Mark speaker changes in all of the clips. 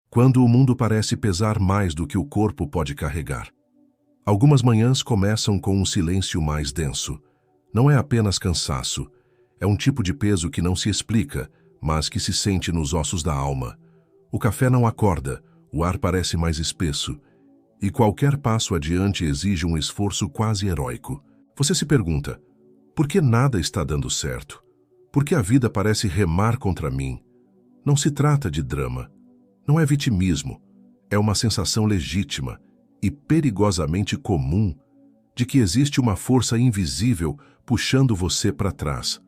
Speaker 1: Quando o mundo parece pesar mais do que o corpo pode carregar. Algumas manhãs começam com um silêncio mais denso. Não é apenas cansaço, é um tipo de peso que não se explica, mas que se sente nos ossos da alma. O café não acorda, o ar parece mais espesso, e qualquer passo adiante exige um esforço quase heróico. Você se pergunta, por que nada está dando certo? Por que a vida parece remar contra mim? Não se trata de drama. Não é vitimismo. É uma sensação legítima e perigosamente comum de que existe uma força invisível puxando você para trás,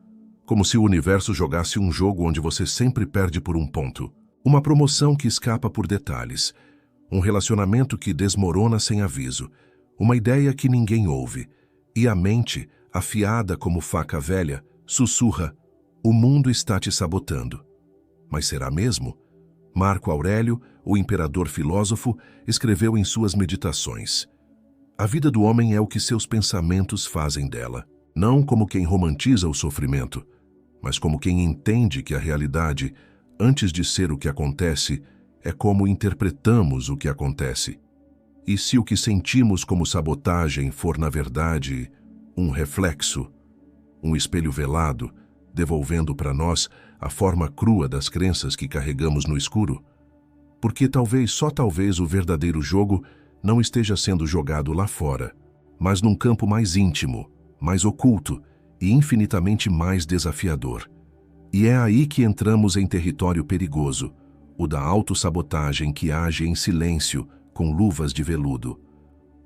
Speaker 1: como se o universo jogasse um jogo onde você sempre perde por um ponto. Uma promoção que escapa por detalhes, um relacionamento que desmorona sem aviso, uma ideia que ninguém ouve, e a mente, afiada como faca velha, sussurra: o mundo está te sabotando. Mas será mesmo? Marco Aurélio, o imperador filósofo, escreveu em suas meditações: a vida do homem é o que seus pensamentos fazem dela, não como quem romantiza o sofrimento, mas como quem entende que a realidade, antes de ser o que acontece, é como interpretamos o que acontece. E se o que sentimos como sabotagem for, na verdade, um reflexo, um espelho velado, devolvendo para nós a forma crua das crenças que carregamos no escuro? Porque talvez, só talvez, o verdadeiro jogo não esteja sendo jogado lá fora, mas num campo mais íntimo, mais oculto e infinitamente mais desafiador. E é aí que entramos em território perigoso, o da autossabotagem que age em silêncio, com luvas de veludo.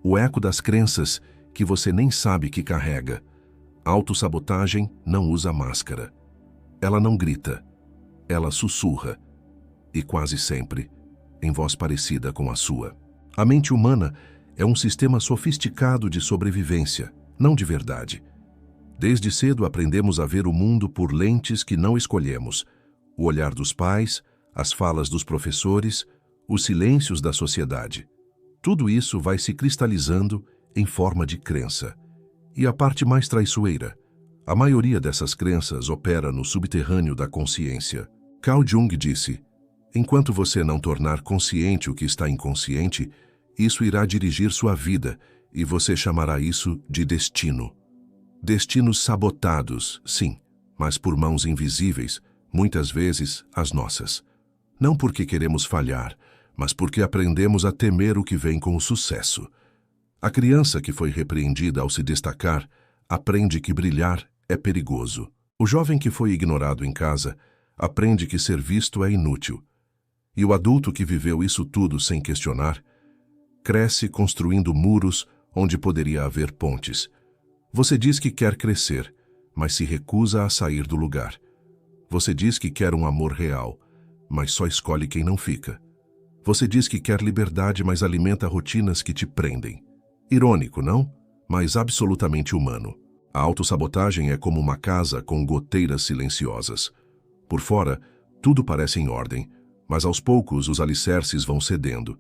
Speaker 1: O eco das crenças que você nem sabe que carrega. A autossabotagem não usa máscara. Ela não grita. Ela sussurra. E quase sempre, em voz parecida com a sua. A mente humana é um sistema sofisticado de sobrevivência, não de verdade. Desde cedo aprendemos a ver o mundo por lentes que não escolhemos. O olhar dos pais, as falas dos professores, os silêncios da sociedade. Tudo isso vai se cristalizando em forma de crença. E a parte mais traiçoeira, a maioria dessas crenças opera no subterrâneo da consciência. Carl Jung disse: enquanto você não tornar consciente o que está inconsciente, isso irá dirigir sua vida e você chamará isso de destino. Destinos sabotados, sim, mas por mãos invisíveis, muitas vezes as nossas. Não porque queremos falhar, mas porque aprendemos a temer o que vem com o sucesso. A criança que foi repreendida ao se destacar aprende que brilhar é perigoso. O jovem que foi ignorado em casa aprende que ser visto é inútil. E o adulto que viveu isso tudo sem questionar cresce construindo muros onde poderia haver pontes. Você diz que quer crescer, mas se recusa a sair do lugar. Você diz que quer um amor real, mas só escolhe quem não fica. Você diz que quer liberdade, mas alimenta rotinas que te prendem. Irônico, não? Mas absolutamente humano. A autossabotagem é como uma casa com goteiras silenciosas. Por fora, tudo parece em ordem, mas aos poucos os alicerces vão cedendo,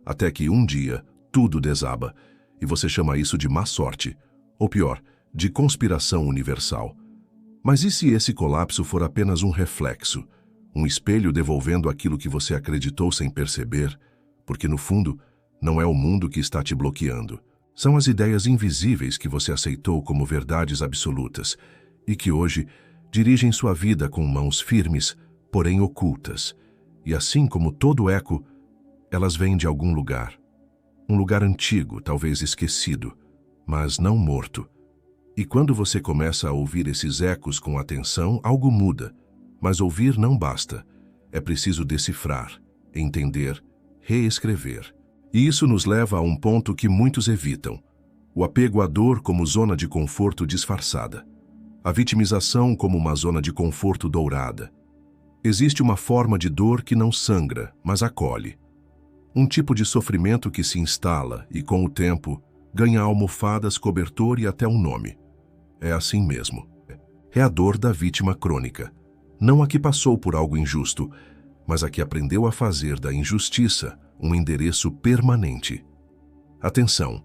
Speaker 1: até que um dia tudo desaba, e você chama isso de má sorte, ou pior, de conspiração universal. Mas e se esse colapso for apenas um reflexo, um espelho devolvendo aquilo que você acreditou sem perceber, porque no fundo não é o mundo que está te bloqueando. São as ideias invisíveis que você aceitou como verdades absolutas e que hoje dirigem sua vida com mãos firmes, porém ocultas. E assim como todo eco, elas vêm de algum lugar. Um lugar antigo, talvez esquecido, mas não morto. E quando você começa a ouvir esses ecos com atenção, algo muda. Mas ouvir não basta. É preciso decifrar, entender, reescrever. E isso nos leva a um ponto que muitos evitam: o apego à dor como zona de conforto disfarçada. A vitimização como uma zona de conforto dourada. Existe uma forma de dor que não sangra, mas acolhe. Um tipo de sofrimento que se instala e, com o tempo, ganha almofadas, cobertor e até um nome. É assim mesmo. É a dor da vítima crônica. Não a que passou por algo injusto, mas a que aprendeu a fazer da injustiça um endereço permanente. Atenção,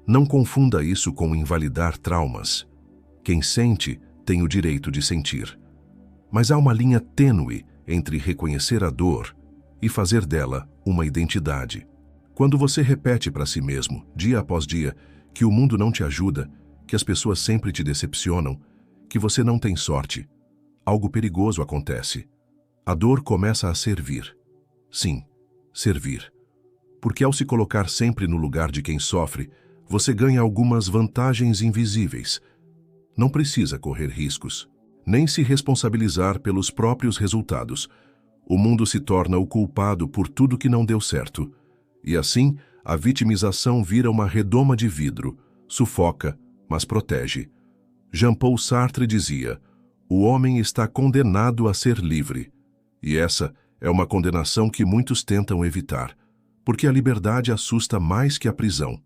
Speaker 1: não confunda isso com invalidar traumas. Quem sente tem o direito de sentir. Mas há uma linha tênue entre reconhecer a dor e fazer dela uma identidade. Quando você repete para si mesmo, dia após dia, que o mundo não te ajuda, que as pessoas sempre te decepcionam, que você não tem sorte, algo perigoso acontece. A dor começa a servir. Sim, servir. Porque ao se colocar sempre no lugar de quem sofre, você ganha algumas vantagens invisíveis. Não precisa correr riscos, nem se responsabilizar pelos próprios resultados. O mundo se torna o culpado por tudo que não deu certo. E assim, a vitimização vira uma redoma de vidro, sufoca, mas protege. Jean-Paul Sartre dizia: o homem está condenado a ser livre. E essa é uma condenação que muitos tentam evitar, porque a liberdade assusta mais que a prisão.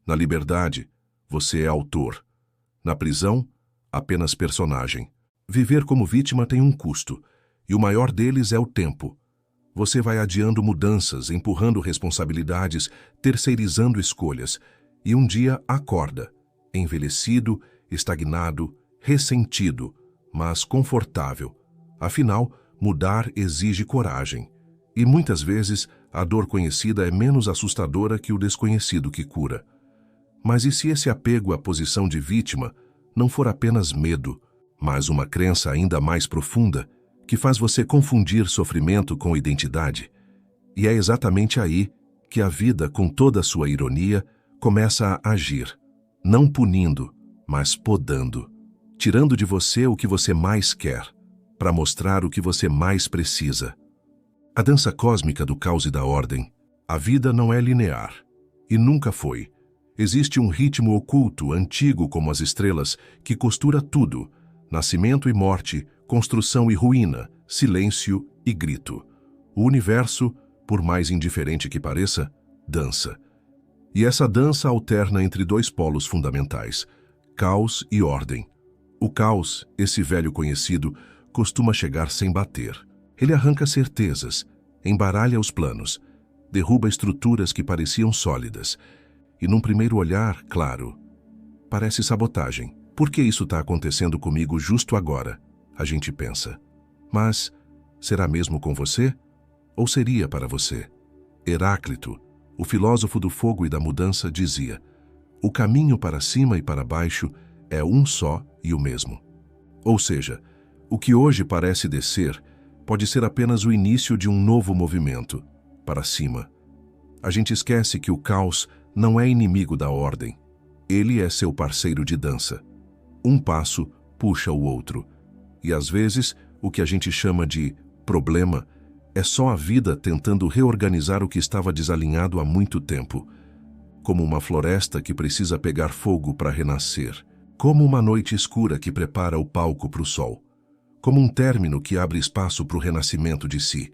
Speaker 1: Na liberdade, você é autor. Na prisão, apenas personagem. Viver como vítima tem um custo, e o maior deles é o tempo. Você vai adiando mudanças, empurrando responsabilidades, terceirizando escolhas, e um dia acorda, envelhecido, estagnado, ressentido, mas confortável. Afinal, mudar exige coragem, e muitas vezes a dor conhecida é menos assustadora que o desconhecido que cura. Mas e se esse apego à posição de vítima não for apenas medo, mas uma crença ainda mais profunda, que faz você confundir sofrimento com identidade? E é exatamente aí que a vida, com toda a sua ironia, começa a agir, não punindo, mas podando, tirando de você o que você mais quer, para mostrar o que você mais precisa. A dança cósmica do caos e da ordem. A vida não é linear, e nunca foi. Existe um ritmo oculto, antigo como as estrelas, que costura tudo: nascimento e morte, construção e ruína, silêncio e grito. O universo, por mais indiferente que pareça, dança. E essa dança alterna entre dois polos fundamentais: caos e ordem. O caos, esse velho conhecido, costuma chegar sem bater. Ele arranca certezas, embaralha os planos, derruba estruturas que pareciam sólidas. E num primeiro olhar, claro, parece sabotagem. Por que isso está acontecendo comigo justo agora? A gente pensa. Mas será mesmo com você? Ou seria para você? Heráclito, o filósofo do fogo e da mudança, dizia: o caminho para cima e para baixo é um só e o mesmo. Ou seja, o que hoje parece descer pode ser apenas o início de um novo movimento, para cima. A gente esquece que o caos não é inimigo da ordem. Ele é seu parceiro de dança. Um passo puxa o outro. E às vezes, o que a gente chama de problema é só a vida tentando reorganizar o que estava desalinhado há muito tempo. Como uma floresta que precisa pegar fogo para renascer. Como uma noite escura que prepara o palco para o sol. Como um término que abre espaço para o renascimento de si.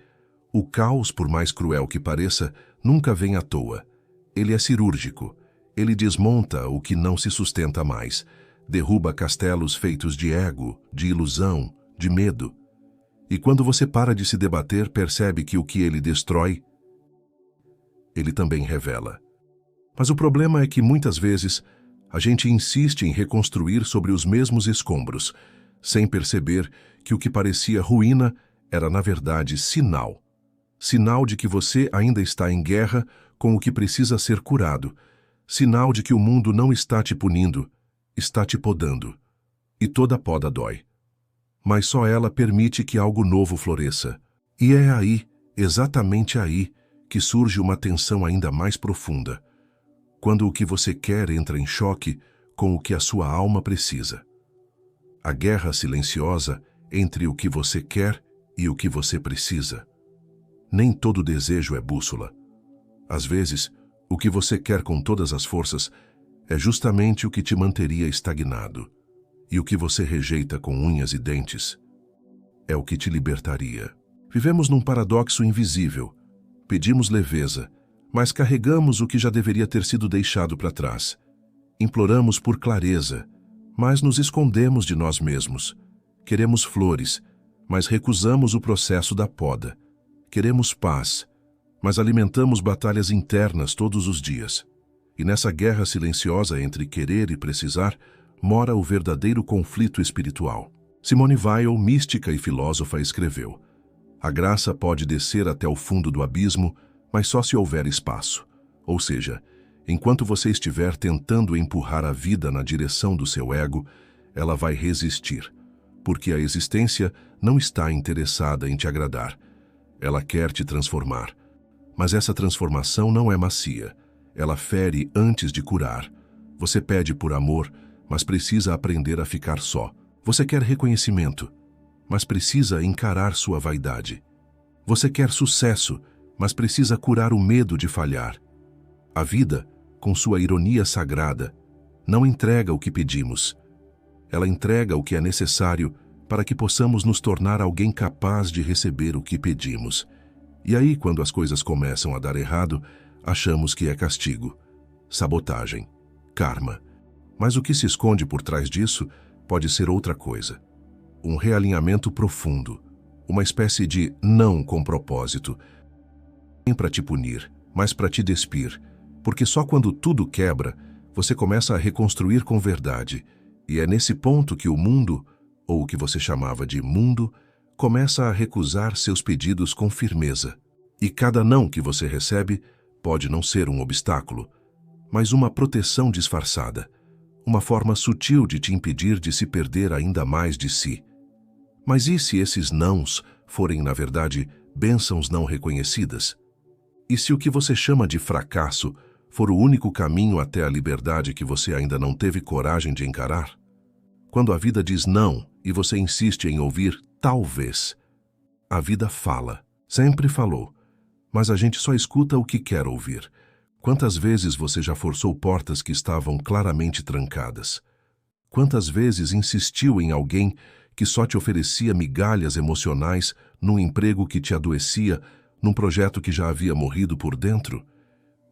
Speaker 1: O caos, por mais cruel que pareça, nunca vem à toa. Ele é cirúrgico. Ele desmonta o que não se sustenta mais. Derruba castelos feitos de ego, de ilusão, de medo. E quando você para de se debater, percebe que o que ele destrói, ele também revela. Mas o problema é que muitas vezes a gente insiste em reconstruir sobre os mesmos escombros, sem perceber que o que parecia ruína era, na verdade, sinal. Sinal de que você ainda está em guerra com o que precisa ser curado. Sinal de que o mundo não está te punindo, está te podando. E toda poda dói. Mas só ela permite que algo novo floresça. E é aí, exatamente aí, que surge uma tensão ainda mais profunda. Quando o que você quer entra em choque com o que a sua alma precisa. A guerra silenciosa entre o que você quer e o que você precisa. Nem todo desejo é bússola. Às vezes, o que você quer com todas as forças é justamente o que te manteria estagnado. E o que você rejeita com unhas e dentes é o que te libertaria. Vivemos num paradoxo invisível. Pedimos leveza, mas carregamos o que já deveria ter sido deixado para trás. Imploramos por clareza, mas nos escondemos de nós mesmos. Queremos flores, mas recusamos o processo da poda. Queremos paz, mas alimentamos batalhas internas todos os dias. E nessa guerra silenciosa entre querer e precisar, mora o verdadeiro conflito espiritual. Simone Weil, mística e filósofa, escreveu: A graça pode descer até o fundo do abismo, mas só se houver espaço. Ou seja, enquanto você estiver tentando empurrar a vida na direção do seu ego, ela vai resistir, porque a existência não está interessada em te agradar. Ela quer te transformar. Mas essa transformação não é macia. Ela fere antes de curar. Você pede por amor, mas precisa aprender a ficar só. Você quer reconhecimento, mas precisa encarar sua vaidade. Você quer sucesso, mas precisa curar o medo de falhar. A vida, com sua ironia sagrada, não entrega o que pedimos. Ela entrega o que é necessário para que possamos nos tornar alguém capaz de receber o que pedimos. E aí, quando as coisas começam a dar errado, achamos que é castigo, sabotagem, karma. Mas o que se esconde por trás disso pode ser outra coisa. Um realinhamento profundo, uma espécie de não com propósito. Nem para te punir, mas para te despir, porque só quando tudo quebra, você começa a reconstruir com verdade. E é nesse ponto que o mundo, ou o que você chamava de mundo, começa a recusar seus pedidos com firmeza. E cada não que você recebe pode não ser um obstáculo, mas uma proteção disfarçada, uma forma sutil de te impedir de se perder ainda mais de si. Mas e se esses nãos forem, na verdade, bênçãos não reconhecidas? E se o que você chama de fracasso for o único caminho até a liberdade que você ainda não teve coragem de encarar? Quando a vida diz não e você insiste em ouvir talvez, a vida fala, sempre falou, mas a gente só escuta o que quer ouvir. Quantas vezes você já forçou portas que estavam claramente trancadas? Quantas vezes insistiu em alguém que só te oferecia migalhas emocionais num emprego que te adoecia, num projeto que já havia morrido por dentro?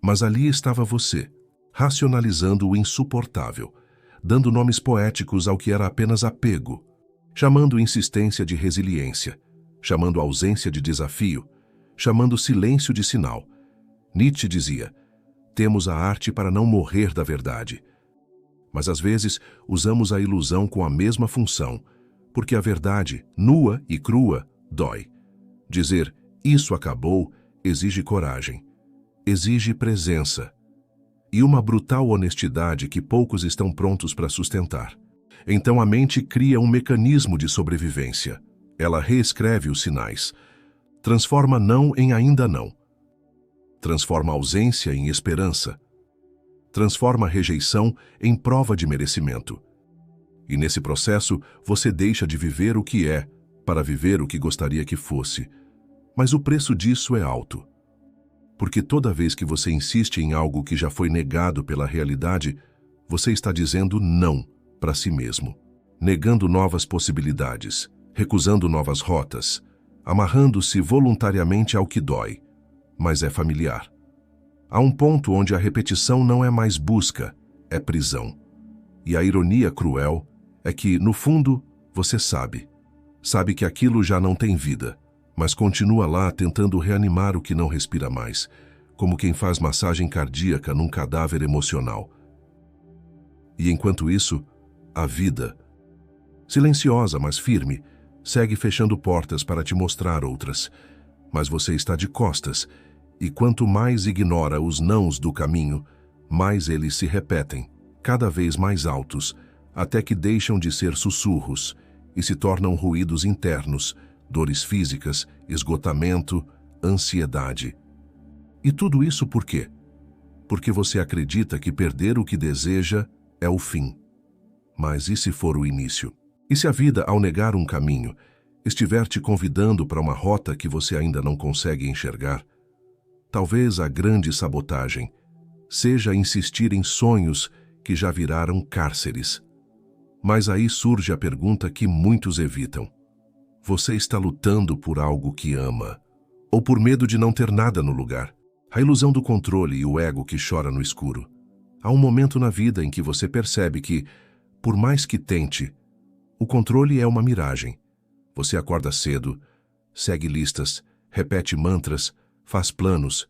Speaker 1: Mas ali estava você, racionalizando o insuportável, dando nomes poéticos ao que era apenas apego, chamando insistência de resiliência, chamando ausência de desafio, chamando silêncio de sinal. Nietzsche dizia: temos a arte para não morrer da verdade. Mas às vezes usamos a ilusão com a mesma função, porque a verdade, nua e crua, dói. Dizer isso acabou exige coragem, exige presença e uma brutal honestidade que poucos estão prontos para sustentar. Então a mente cria um mecanismo de sobrevivência. Ela reescreve os sinais, transforma não em ainda não. Transforma ausência em esperança. Transforma rejeição em prova de merecimento. E nesse processo, você deixa de viver o que é, para viver o que gostaria que fosse. Mas o preço disso é alto. Porque toda vez que você insiste em algo que já foi negado pela realidade, você está dizendo não para si mesmo, negando novas possibilidades, recusando novas rotas, amarrando-se voluntariamente ao que dói, mas é familiar. Há um ponto onde a repetição não é mais busca, é prisão. E a ironia cruel é que, no fundo, você sabe que aquilo já não tem vida, mas continua lá tentando reanimar o que não respira mais, como quem faz massagem cardíaca num cadáver emocional. E enquanto isso, a vida, silenciosa mas firme, segue fechando portas para te mostrar outras. Mas você está de costas, e quanto mais ignora os nãos do caminho, mais eles se repetem, cada vez mais altos, até que deixam de ser sussurros e se tornam ruídos internos, dores físicas, esgotamento, ansiedade. E tudo isso por quê? Porque você acredita que perder o que deseja é o fim. Mas e se for o início? E se a vida, ao negar um caminho, estiver te convidando para uma rota que você ainda não consegue enxergar? Talvez a grande sabotagem seja insistir em sonhos que já viraram cárceres. Mas aí surge a pergunta que muitos evitam. Você está lutando por algo que ama, ou por medo de não ter nada no lugar? A ilusão do controle e o ego que chora no escuro. Há um momento na vida em que você percebe que, por mais que tente, o controle é uma miragem. Você acorda cedo, segue listas, repete mantras, faz planos,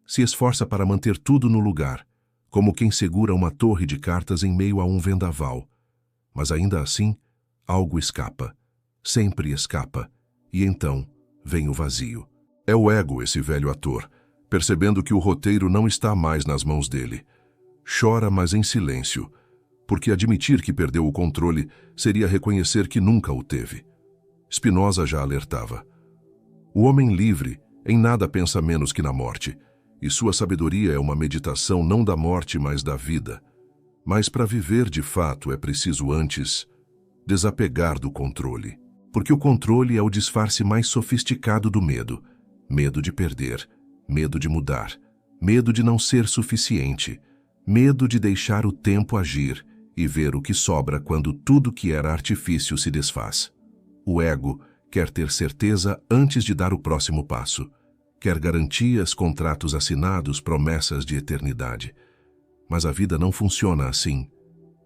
Speaker 1: se esforça para manter tudo no lugar, como quem segura uma torre de cartas em meio a um vendaval. Mas ainda assim, algo escapa. Sempre escapa. E então, vem o vazio. É o ego, esse velho ator, percebendo que o roteiro não está mais nas mãos dele. Chora, mas em silêncio, porque admitir que perdeu o controle seria reconhecer que nunca o teve. Spinoza já alertava. O homem livre em nada pensa menos que na morte, e sua sabedoria é uma meditação não da morte, mas da vida. Mas para viver de fato é preciso antes desapegar do controle, porque o controle é o disfarce mais sofisticado do medo. Medo de perder, medo de mudar, medo de não ser suficiente, medo de deixar o tempo agir e ver o que sobra quando tudo que era artifício se desfaz. O ego quer ter certeza antes de dar o próximo passo. Quer garantias, contratos assinados, promessas de eternidade. Mas a vida não funciona assim.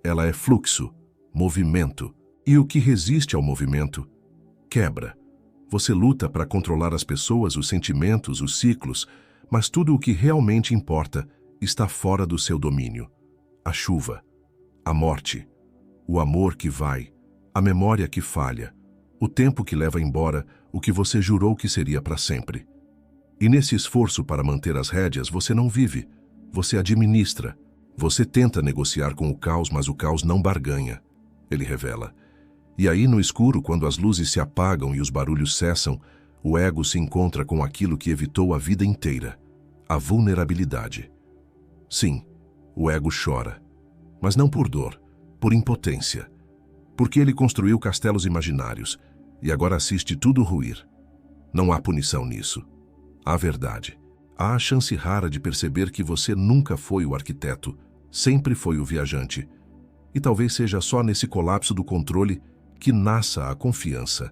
Speaker 1: Ela é fluxo, movimento. E o que resiste ao movimento, quebra. Você luta para controlar as pessoas, os sentimentos, os ciclos, mas tudo o que realmente importa está fora do seu domínio. A chuva, a morte, o amor que vai, a memória que falha, o tempo que leva embora o que você jurou que seria para sempre. E nesse esforço para manter as rédeas, você não vive, você administra. Você tenta negociar com o caos, mas o caos não barganha. Ele revela. E aí, no escuro, quando as luzes se apagam e os barulhos cessam, o ego se encontra com aquilo que evitou a vida inteira, a vulnerabilidade. Sim, o ego chora, mas não por dor, por impotência. Porque ele construiu castelos imaginários e agora assiste tudo ruir. Não há punição nisso. Há verdade. Há a chance rara de perceber que você nunca foi o arquiteto, sempre foi o viajante. E talvez seja só nesse colapso do controle que nasça a confiança.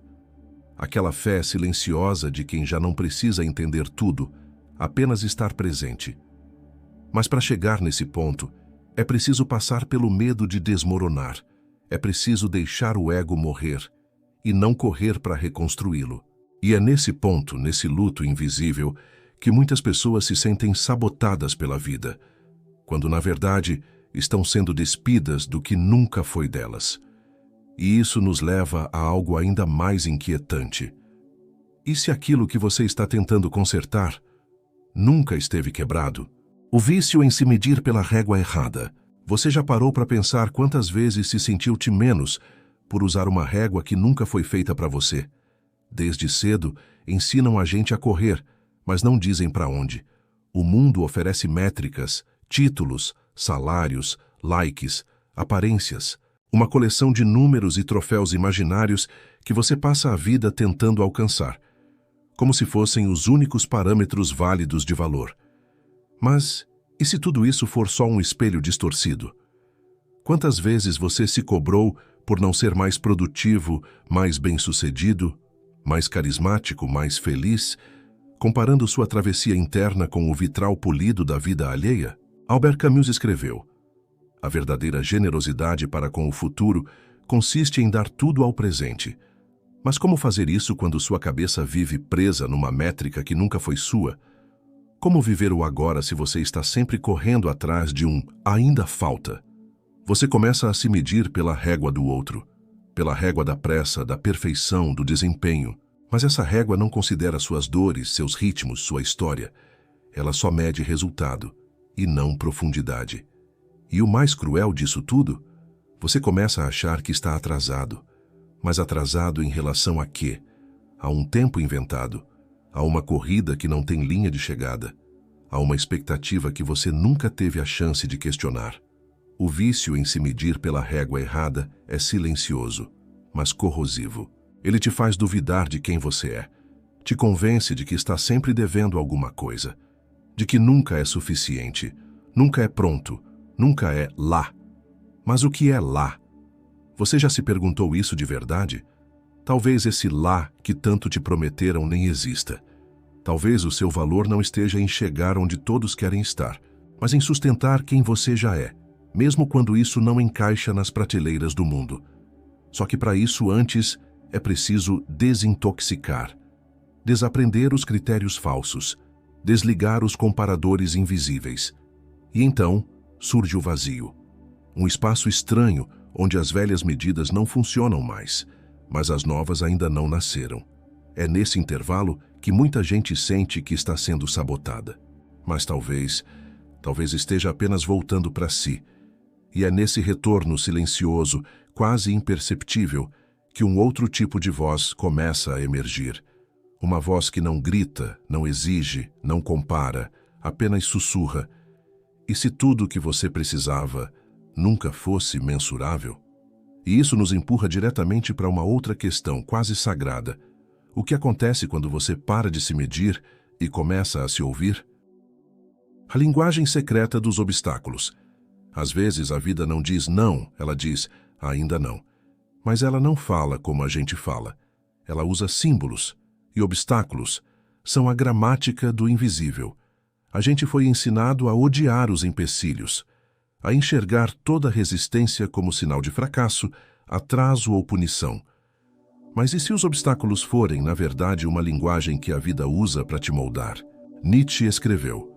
Speaker 1: Aquela fé silenciosa de quem já não precisa entender tudo, apenas estar presente. Mas para chegar nesse ponto, é preciso passar pelo medo de desmoronar. É preciso deixar o ego morrer e não correr para reconstruí-lo. E é nesse ponto, nesse luto invisível, que muitas pessoas se sentem sabotadas pela vida, quando na verdade estão sendo despidas do que nunca foi delas. E isso nos leva a algo ainda mais inquietante. E se aquilo que você está tentando consertar nunca esteve quebrado? O vício em se medir pela régua errada. Você já parou para pensar quantas vezes se sentiu-te menos por usar uma régua que nunca foi feita para você? Desde cedo, ensinam a gente a correr, mas não dizem para onde. O mundo oferece métricas, títulos, salários, likes, aparências, uma coleção de números e troféus imaginários que você passa a vida tentando alcançar, como se fossem os únicos parâmetros válidos de valor. Mas e se tudo isso for só um espelho distorcido? Quantas vezes você se cobrou por não ser mais produtivo, mais bem-sucedido, mais carismático, mais feliz, comparando sua travessia interna com o vitral polido da vida alheia? Albert Camus escreveu: a verdadeira generosidade para com o futuro consiste em dar tudo ao presente. Mas como fazer isso quando sua cabeça vive presa numa métrica que nunca foi sua? Como viver o agora se você está sempre correndo atrás de um ainda falta? Você começa a se medir pela régua do outro, pela régua da pressa, da perfeição, do desempenho. Mas essa régua não considera suas dores, seus ritmos, sua história. Ela só mede resultado, e não profundidade. E o mais cruel disso tudo, você começa a achar que está atrasado. Mas atrasado em relação a quê? A um tempo inventado, a uma corrida que não tem linha de chegada, a uma expectativa que você nunca teve a chance de questionar. O vício em se medir pela régua errada é silencioso, mas corrosivo. Ele te faz duvidar de quem você é, te convence de que está sempre devendo alguma coisa, de que nunca é suficiente, nunca é pronto, nunca é lá. Mas o que é lá? Você já se perguntou isso de verdade? Talvez esse lá que tanto te prometeram nem exista. Talvez o seu valor não esteja em chegar onde todos querem estar, mas em sustentar quem você já é, mesmo quando isso não encaixa nas prateleiras do mundo. Só que para isso antes é preciso desintoxicar, desaprender os critérios falsos, desligar os comparadores invisíveis. E então surge o vazio, um espaço estranho onde as velhas medidas não funcionam mais, mas as novas ainda não nasceram. É nesse intervalo que muita gente sente que está sendo sabotada. Mas talvez esteja apenas voltando para si. E é nesse retorno silencioso, quase imperceptível, que um outro tipo de voz começa a emergir. Uma voz que não grita, não exige, não compara, apenas sussurra. E se tudo o que você precisava nunca fosse mensurável? E isso nos empurra diretamente para uma outra questão quase sagrada. O que acontece quando você para de se medir e começa a se ouvir? A linguagem secreta dos obstáculos. Às vezes a vida não diz não, ela diz ainda não. Mas ela não fala como a gente fala. Ela usa símbolos e obstáculos. São a gramática do invisível. A gente foi ensinado a odiar os empecilhos, a enxergar toda resistência como sinal de fracasso, atraso ou punição. Mas e se os obstáculos forem, na verdade, uma linguagem que a vida usa para te moldar? Nietzsche escreveu: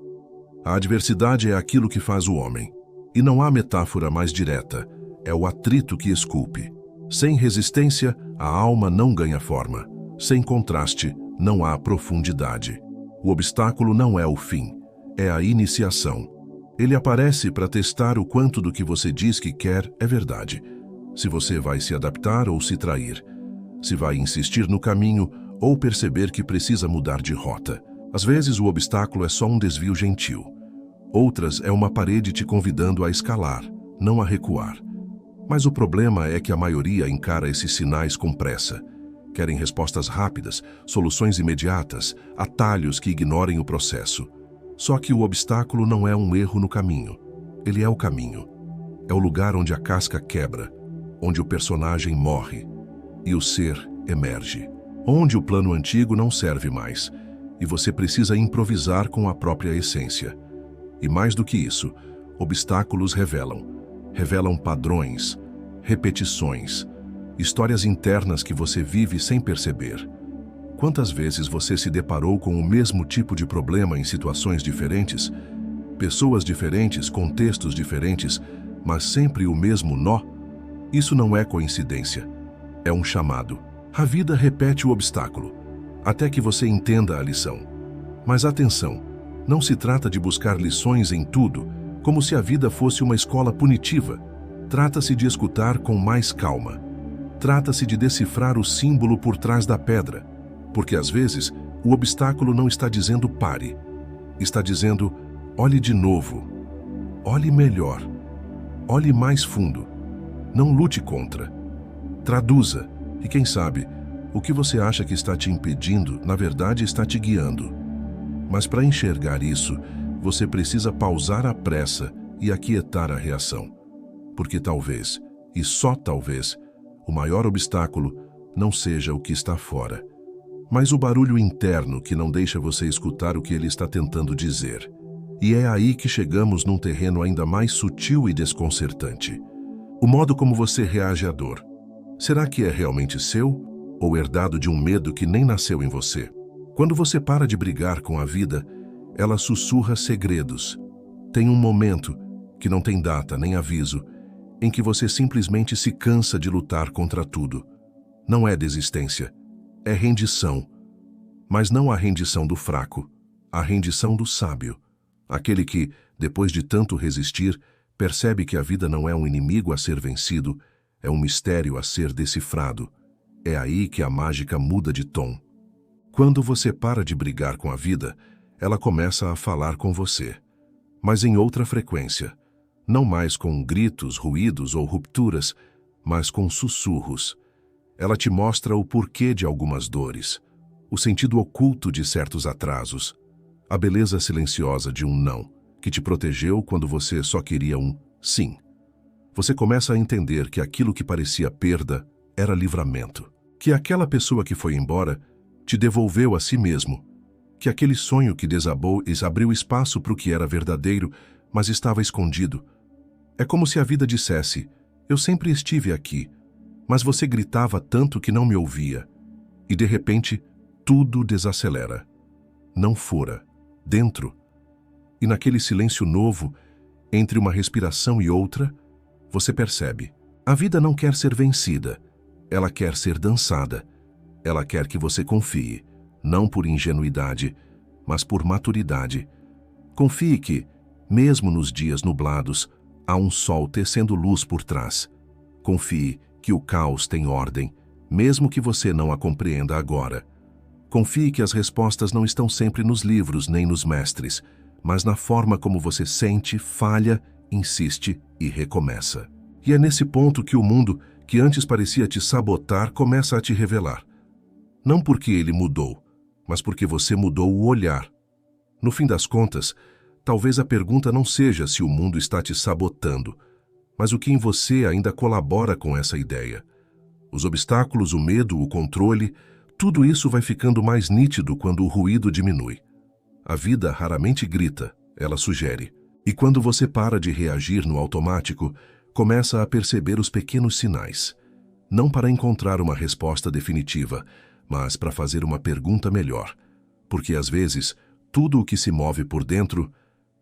Speaker 1: a adversidade é aquilo que faz o homem. E não há metáfora mais direta, é o atrito que esculpe. Sem resistência, a alma não ganha forma. Sem contraste, não há profundidade. O obstáculo não é o fim, é a iniciação. Ele aparece para testar o quanto do que você diz que quer é verdade. Se você vai se adaptar ou se trair. Se vai insistir no caminho ou perceber que precisa mudar de rota. Às vezes o obstáculo é só um desvio gentil. Outras é uma parede te convidando a escalar, não a recuar. Mas o problema é que a maioria encara esses sinais com pressa. Querem respostas rápidas, soluções imediatas, atalhos que ignorem o processo. Só que o obstáculo não é um erro no caminho. Ele é o caminho. É o lugar onde a casca quebra, onde o personagem morre e o ser emerge. Onde o plano antigo não serve mais e você precisa improvisar com a própria essência. E mais do que isso, obstáculos revelam padrões, repetições, histórias internas que você vive sem perceber. Quantas vezes você se deparou com o mesmo tipo de problema em situações diferentes? Pessoas diferentes, contextos diferentes, mas sempre o mesmo nó? Isso não é coincidência, é um chamado. A vida repete o obstáculo, até que você entenda a lição. Mas atenção, não se trata de buscar lições em tudo, como se a vida fosse uma escola punitiva. Trata-se de escutar com mais calma. Trata-se de decifrar o símbolo por trás da pedra, porque às vezes o obstáculo não está dizendo pare. Está dizendo, olhe de novo, olhe melhor, olhe mais fundo. Não lute contra. Traduza, e quem sabe, o que você acha que está te impedindo, na verdade está te guiando. Mas para enxergar isso, você precisa pausar a pressa e aquietar a reação. Porque talvez, e só talvez, o maior obstáculo não seja o que está fora, mas o barulho interno que não deixa você escutar o que ele está tentando dizer. E é aí que chegamos num terreno ainda mais sutil e desconcertante. O modo como você reage à dor. Será que é realmente seu ou herdado de um medo que nem nasceu em você? Quando você para de brigar com a vida, ela sussurra segredos. Tem um momento, que não tem data nem aviso, em que você simplesmente se cansa de lutar contra tudo. Não é desistência, é rendição. Mas não a rendição do fraco, a rendição do sábio. Aquele que, depois de tanto resistir, percebe que a vida não é um inimigo a ser vencido, é um mistério a ser decifrado. É aí que a mágica muda de tom. Quando você para de brigar com a vida, ela começa a falar com você, mas em outra frequência. Não mais com gritos, ruídos ou rupturas, mas com sussurros. Ela te mostra o porquê de algumas dores, o sentido oculto de certos atrasos, a beleza silenciosa de um não, que te protegeu quando você só queria um sim. Você começa a entender que aquilo que parecia perda era livramento, que aquela pessoa que foi embora te devolveu a si mesmo, que aquele sonho que desabou abriu espaço para o que era verdadeiro, mas estava escondido. É como se a vida dissesse, eu sempre estive aqui, mas você gritava tanto que não me ouvia. E de repente, tudo desacelera. Não fora, dentro. E naquele silêncio novo, entre uma respiração e outra, você percebe. A vida não quer ser vencida, ela quer ser dançada. Ela quer que você confie, não por ingenuidade, mas por maturidade. Confie que, mesmo nos dias nublados, há um sol tecendo luz por trás. Confie que o caos tem ordem, mesmo que você não a compreenda agora. Confie que as respostas não estão sempre nos livros nem nos mestres, mas na forma como você sente, falha, insiste e recomeça. E é nesse ponto que o mundo, que antes parecia te sabotar, começa a te revelar. Não porque ele mudou, mas porque você mudou o olhar. No fim das contas, talvez a pergunta não seja se o mundo está te sabotando, mas o que em você ainda colabora com essa ideia. Os obstáculos, o medo, o controle, tudo isso vai ficando mais nítido quando o ruído diminui. A vida raramente grita, ela sugere. E quando você para de reagir no automático, começa a perceber os pequenos sinais. Não para encontrar uma resposta definitiva, mas para fazer uma pergunta melhor. Porque às vezes, tudo o que se move por dentro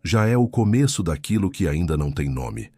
Speaker 1: já é o começo daquilo que ainda não tem nome.